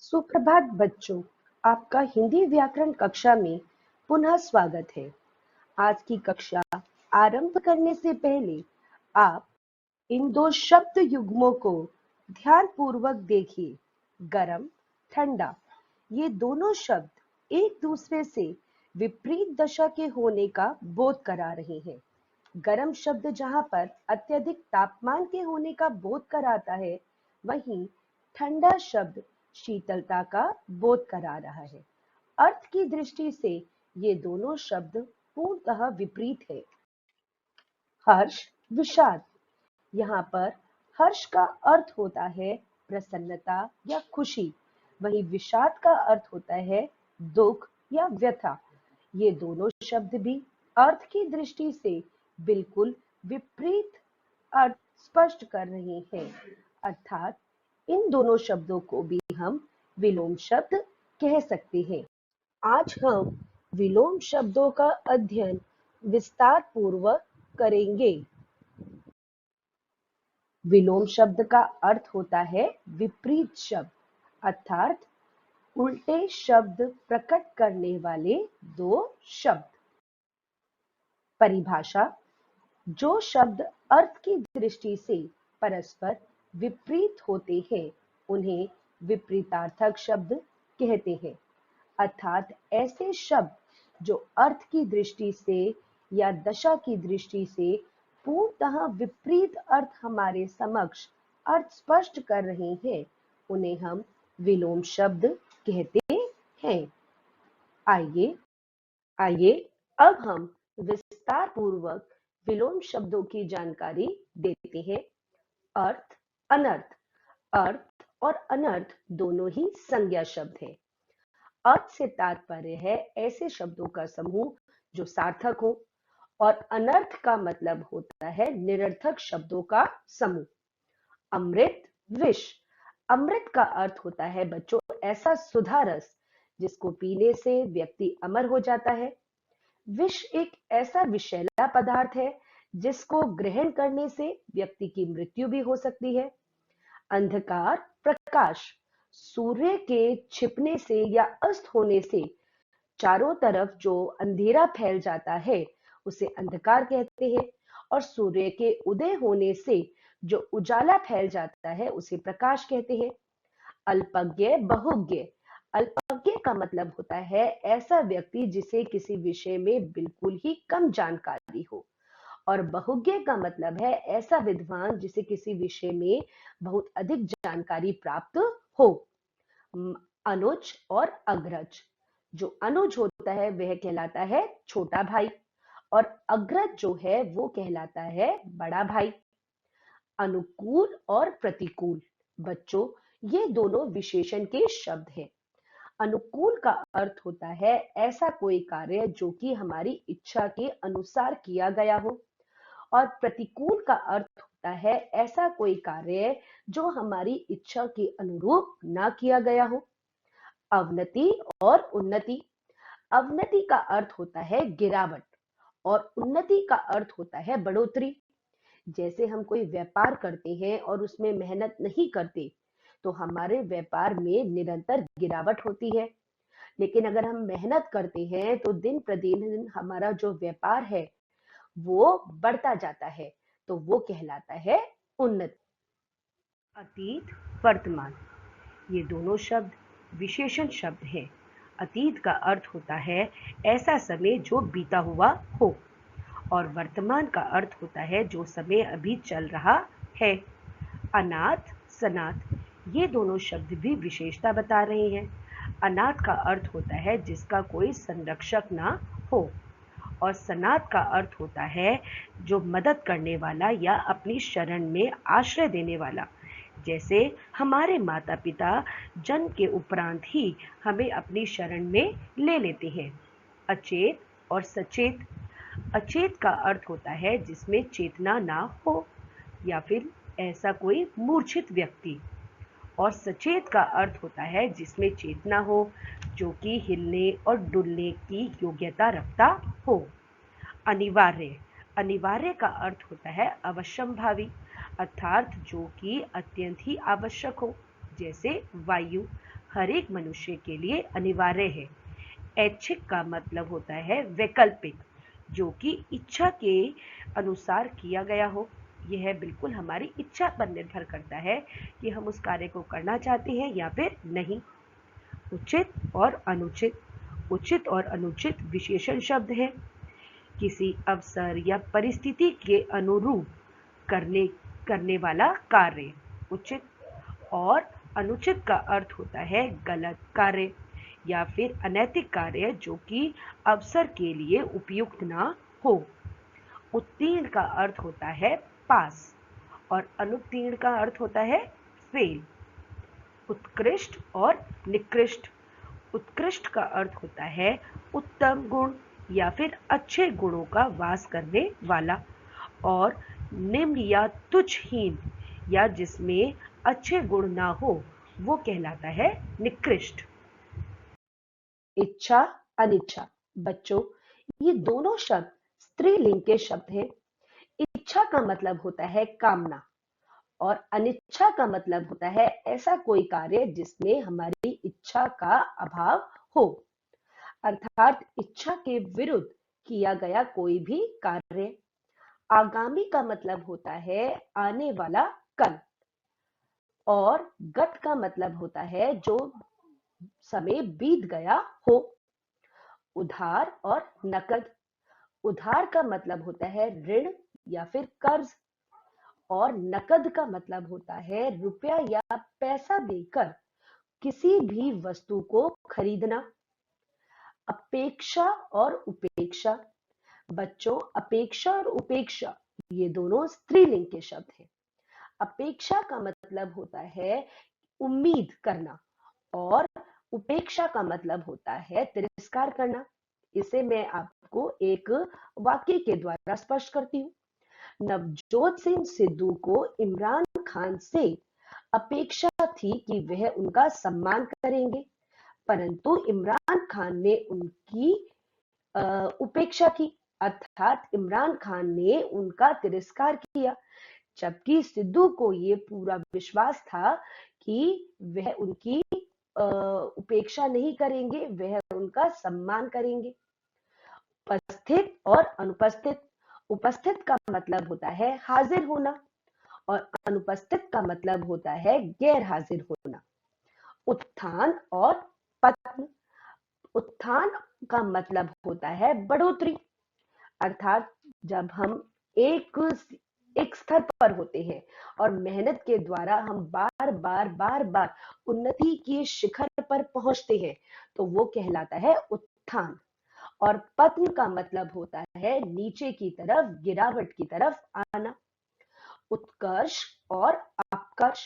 सुप्रभात बच्चों, आपका हिंदी व्याकरण कक्षा में पुनः स्वागत है। आज की कक्षा आरंभ करने से पहले आप इन दो शब्द युग्मों को ध्यानपूर्वक देखिए। गरम, ठंडा, ये दोनों शब्द एक दूसरे से विपरीत दशा के होने का बोध करा रहे हैं। गरम शब्द जहां पर अत्यधिक तापमान के होने का बोध कराता है, वहीं ठंडा शब्द शीतलता का बोध करा रहा है। अर्थ की दृष्टि से ये दोनों शब्द पूर्णतः विपरीत है। हर्ष, विषाद। यहाँ पर हर्ष का अर्थ होता है प्रसन्नता या खुशी, वहीं विषाद का अर्थ होता है दुख या व्यथा। ये दोनों शब्द भी अर्थ की दृष्टि से बिल्कुल विपरीत अर्थ स्पष्ट कर रहे हैं, अर्थात इन दोनों शब्दों को भी हम विलोम शब्द कह सकते हैं। आज हम विलोम शब्दों का अध्ययन विस्तार पूर्वक करेंगे। विलोम शब्द का अर्थ होता है विपरीत शब्द, अर्थात उल्टे शब्द प्रकट करने वाले दो शब्द। परिभाषा: जो शब्द अर्थ की दृष्टि से परस्पर विपरीत होते हैं, उन्हें विपरीतार्थक शब्द कहते हैं। अर्थात ऐसे शब्द जो अर्थ की दृष्टि से या दशा की दृष्टि से पूर्णतः विपरीत अर्थ हमारे समक्ष अर्थ स्पष्ट कर रहे हैं, उन्हें हम विलोम शब्द कहते हैं। आइए अब हम विस्तार पूर्वक विलोम शब्दों की जानकारी देते हैं। अर्थ, अनर्थ। अर्थ और अनर्थ दोनों ही संज्ञा शब्द हैं। अर्थ से तात्पर्य है ऐसे शब्दों का समूह जो सार्थक हो, और अनर्थ का मतलब होता है निरर्थक शब्दों का समूह। अमृत, विष। अमृत का अर्थ होता है बच्चों ऐसा सुधा रस जिसको पीने से व्यक्ति अमर हो जाता है। विष एक ऐसा विषैला पदार्थ है जिसको ग्रहण करने से व्यक्ति की मृत्यु भी हो सकती है। अंधकार, प्रकाश। सूर्य के छिपने से या अस्त होने से चारों तरफ जो अंधेरा फैल जाता है उसे अंधकार कहते हैं, और सूर्य के उदय होने से जो उजाला फैल जाता है उसे प्रकाश कहते हैं। अल्पज्ञ, बहुज्ञ। अल्पज्ञ का मतलब होता है ऐसा व्यक्ति जिसे किसी विषय में बिल्कुल ही कम जानकारी हो, और बहुज्ञ का मतलब है ऐसा विद्वान जिसे किसी विषय में बहुत अधिक जानकारी प्राप्त हो। अनुज और अग्रज। जो अनुज होता है वह कहलाता है छोटा भाई, और अग्रज जो है वो कहलाता है बड़ा भाई। अनुकूल और प्रतिकूल। बच्चों, ये दोनों विशेषण के शब्द हैं। अनुकूल का अर्थ होता है ऐसा कोई कार्य जो कि हमारी इच्छा के अनुसार किया गया हो, और प्रतिकूल का अर्थ होता है ऐसा कोई कार्य जो हमारी इच्छा के अनुरूप ना किया गया हो। अवनति और उन्नति। अवनति का अर्थ होता है गिरावट, और उन्नति का अर्थ होता है बढ़ोतरी। जैसे हम कोई व्यापार करते हैं और उसमें मेहनत नहीं करते तो हमारे व्यापार में निरंतर गिरावट होती है, लेकिन अगर हम मेहनत करते हैं तो दिन प्रतिदिन हमारा जो व्यापार है वो बढ़ता जाता है, तो वो कहलाता है उन्नति। अतीत, वर्तमान। ये दोनों शब्द विशेषण शब्द हैं। अतीत का अर्थ होता है ऐसा समय जो बीता हुआ हो, और वर्तमान का अर्थ होता है जो समय अभी चल रहा है। अनाथ, सनाथ। ये दोनों शब्द भी विशेषता बता रहे हैं। अनाथ का अर्थ होता है जिसका कोई संरक्षक ना हो, और सनाथ का अर्थ होता है जो मदद करने वाला या अपनी शरण में आश्रय देने वाला। जैसे हमारे माता पिता जन्म के उपरांत ही हमें अपनी शरण में ले लेते हैं। अचेत और सचेत। अचेत का अर्थ होता है जिसमें चेतना ना हो, या फिर ऐसा कोई मूर्छित व्यक्ति, और सचेत का अर्थ होता है जिसमें चेतना हो, जो कि हिलने और डुलने की योग्यता रखता हो। अनिवार्य। अनिवार्य का अर्थ होता है अवश्यंभावी, अर्थात जो कि अत्यंत ही आवश्यक हो, जैसे वायु हर एक मनुष्य के लिए अनिवार्य है। ऐच्छिक का मतलब होता है वैकल्पिक, जो कि इच्छा के अनुसार किया गया हो। यह बिल्कुल हमारी इच्छा पर निर्भर करता है कि हम उस कार्य को करना चाहते हैं या फिर नहीं। उचित और अनुचित। उचित और अनुचित विशेषण शब्द हैं। किसी अवसर या परिस्थिति के अनुरूप करने वाला कार्य। उचित और अनुचित का अर्थ होता है गलत कार्य या फिर अनैतिक कार्य जो कि अवसर के लिए उपयुक्त ना हो। उत्तीर्ण का अर्थ होता है पास और अनुत्तीर्ण का अर्थ होता है फेल। उत्कृष्ट और निकृष्ट। उत्कृष्ट का अर्थ होता है उत्तम गुण या फिर अच्छे गुणों का वास करने वाला, और निम्न या तुच्छहीन या जिसमें अच्छे गुण ना हो वो कहलाता है निकृष्ट। इच्छा, अनिच्छा। बच्चों, ये दोनों शब्द स्त्रीलिंग के शब्द हैं। इच्छा का मतलब होता है कामना और अनिच्छा का मतलब होता है ऐसा कोई कार्य जिसमें हमारी इच्छा का अभाव हो, अर्थात इच्छा के विरुद्ध किया गया कोई भी कार्य। आगामी का मतलब होता है आने वाला कल, और गत का मतलब होता है जो समय बीत गया हो। उधार और नकद। उधार का मतलब होता है ऋण या फिर कर्ज, और नकद का मतलब होता है रुपया या पैसा देकर किसी भी वस्तु को खरीदना। अपेक्षा और उपेक्षा। बच्चों, अपेक्षा और उपेक्षा ये दोनों स्त्रीलिंग के शब्द हैं। अपेक्षा का मतलब होता है उम्मीद करना, और उपेक्षा का मतलब होता है तिरस्कार करना। इसे मैं आपको एक वाक्य के द्वारा स्पष्ट करती हूँ। नवजोत सिंह सिद्धू को इमरान खान से अपेक्षा थी कि वह उनका सम्मान करेंगे, परंतु इमरान खान ने उनकी उपेक्षा की, अर्थात इमरान खान ने उनका तिरस्कार किया। जबकि सिद्धू को ये पूरा विश्वास था कि वह उनकी उपेक्षा नहीं करेंगे, वह उनका सम्मान करेंगे। उपस्थित और अनुपस्थित। उपस्थित का मतलब होता है हाजिर होना, और अनुपस्थित का मतलब होता है गैर हाजिर होना। उत्थान और पतन। उत्थान का मतलब होता है बढ़ोतरी, अर्थात जब हम एक एक स्तर पर होते हैं और मेहनत के द्वारा हम बार बार उन्नति के शिखर पर पहुंचते हैं तो वो कहलाता है उत्थान। और पतन का मतलब होता है नीचे की तरफ, गिरावट की तरफ आना। उत्कर्ष और अपकर्ष।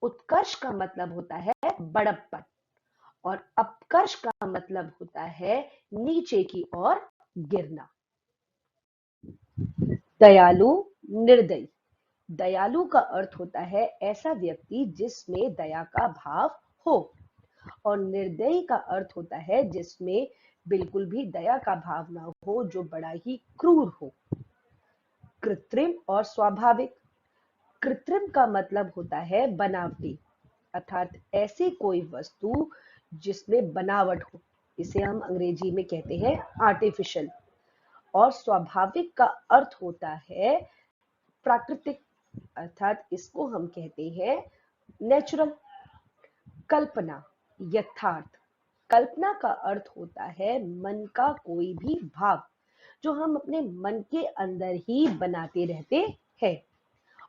उत्कर्ष का मतलब होता है बड़प्पन, और अपकर्ष का मतलब होता है नीचे की ओर गिरना। दयालु, निर्दयी। दयालु का अर्थ होता है ऐसा व्यक्ति जिसमें दया का भाव हो, और निर्दयी का अर्थ होता है जिसमें बिल्कुल भी दया का भाव ना हो, जो बड़ा ही क्रूर हो। कृत्रिम और स्वाभाविक। कृत्रिम का मतलब होता है बनावटी, अर्थात ऐसी कोई वस्तु जिसमें बनावट हो, इसे हम अंग्रेजी में कहते हैं आर्टिफिशियल। और स्वाभाविक का अर्थ होता है प्राकृतिक, अर्थात इसको हम कहते हैं नेचुरल। कल्पना, यथार्थ। कल्पना का अर्थ होता है मन का कोई भी भाव जो हम अपने मन के अंदर ही बनाते रहते हैं।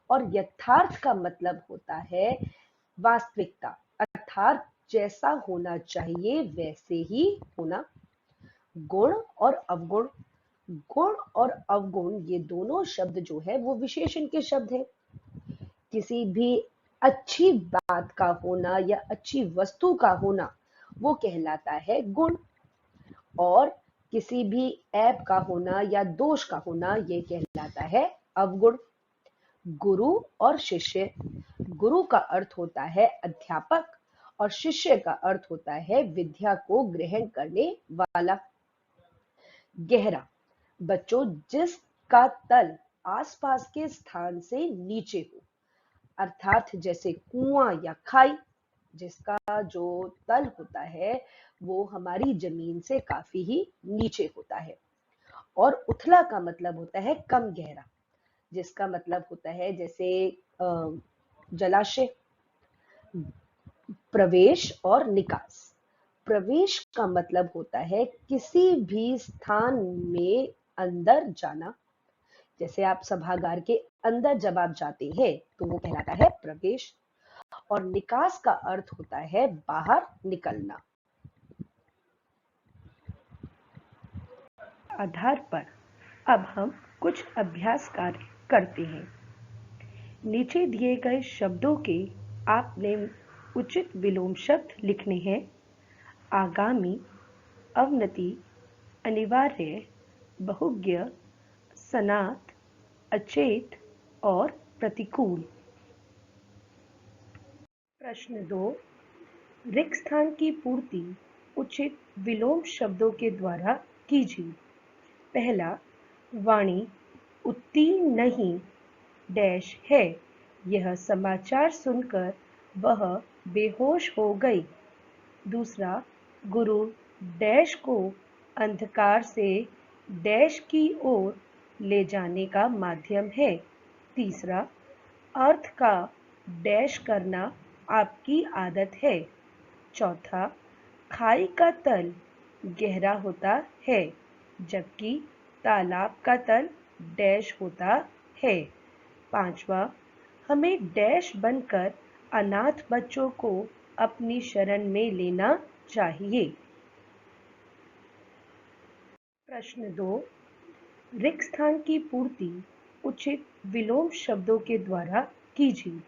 और यथार्थ का मतलब होता है वास्तविकता, अर्थात जैसा होना चाहिए वैसे ही होना। गुण और अवगुण। गुण और अवगुण ये दोनों शब्द जो है वो विशेषण के शब्द हैं। किसी भी अच्छी बात का होना या अच्छी वस्तु का होना वो कहलाता है गुण, और किसी भी ऐप का होना या दोष का होना ये कहलाता है अवगुण। गुरु और शिष्य। गुरु का अर्थ होता है अध्यापक, और शिष्य का अर्थ होता है विद्या को ग्रहण करने वाला। गहरा। बच्चों, जिसका तल आसपास के स्थान से नीचे हो, अर्थात जैसे कुआं या खाई। जिसका जो तल होता है वो हमारी जमीन से काफी ही नीचे होता है। और उथला का मतलब होता है कम गहरा, जिसका मतलब होता है जैसे जलाशय। प्रवेश और निकास। प्रवेश का मतलब होता है किसी भी स्थान में अंदर जाना। जैसे आप सभागार के अंदर जब आप जाते हैं तो वो कहलाता है प्रवेश। और निकास का अर्थ होता है बाहर निकलना। आधार पर अब हम कुछ अभ्यास कार्य करते हैं। नीचे दिए गए शब्दों के आपने उचित विलोम शब्द लिखने हैं। आगामी, अवनति, अनिवार्य, बहुज्ञ, सनात, अचेत और प्रतिकूल। प्रश्न 2। रिक्त स्थान की पूर्ति उचित विलोम शब्दों के द्वारा कीजिए। पहला, वाणी उत्तीर्ण नहीं डैश है। यह समाचार सुनकर वह बेहोश हो गई। दूसरा, गुरु डैश को अंधकार से डैश की ओर ले जाने का माध्यम है। तीसरा, अर्थ का डैश करना आपकी आदत है। चौथा, खाई का तल गहरा होता है जबकि तालाब का तल डैश होता है। पांचवा, हमें डैश बनकर अनाथ बच्चों को अपनी शरण में लेना चाहिए। प्रश्न 2। रिक्त स्थान की पूर्ति उचित विलोम शब्दों के द्वारा कीजिए।